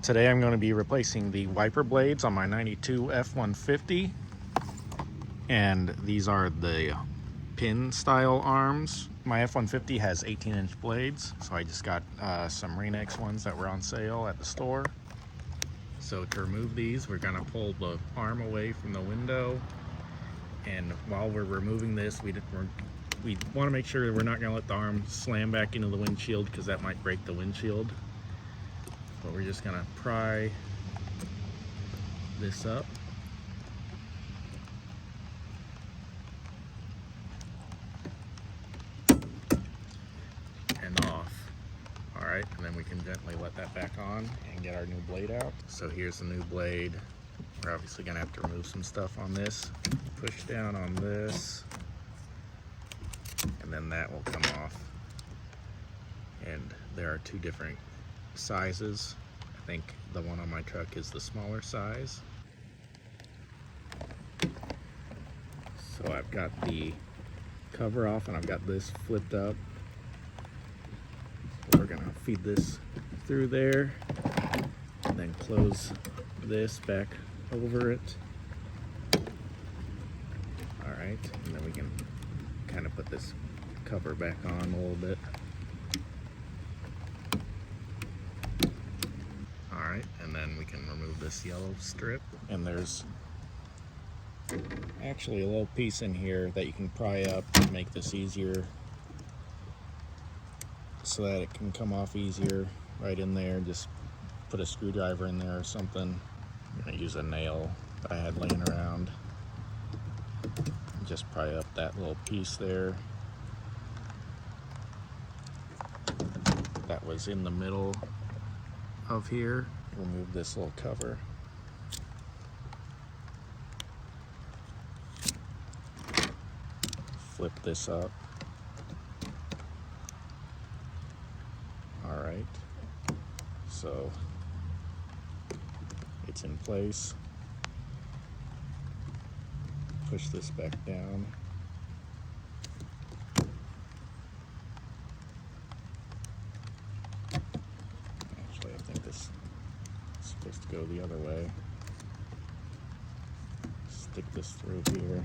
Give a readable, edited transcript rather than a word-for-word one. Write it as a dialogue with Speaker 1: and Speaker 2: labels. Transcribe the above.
Speaker 1: Today I'm going to be replacing the wiper blades on my 92 F150, and these are the pin style arms. My F150 has 18-inch blades, so I just got some Rain-X ones that were on sale at the store. So to remove these, we're going to pull the arm away from the window, and while we're removing this, we want to make sure we're not going to let the arm slam back into the windshield, because that might break the windshield. But we're just going to pry this up. And off. Alright, and then we can gently let that back on and get our new blade out. So here's the new blade. We're obviously going to have to remove some stuff on this. Push down on this, and then that will come off. And there are two different sizes. I think the one on my truck is the smaller size. So I've got the cover off and I've got this flipped up. So we're gonna feed this through there and then close this back over it. All right, and then we can kind of put this cover back on a little bit. Alright, and then we can remove this yellow strip, and there's actually a little piece in here that you can pry up to make this easier, so that it can come off easier right in there. Just put a screwdriver in there or something. I'm going to use a nail that I had laying around. Just pry up that little piece there. That was in the middle of here. Remove this little cover. Flip this up. All right, so it's in place. Push this back down. Actually, I think this is supposed to go the other way. Stick this through here.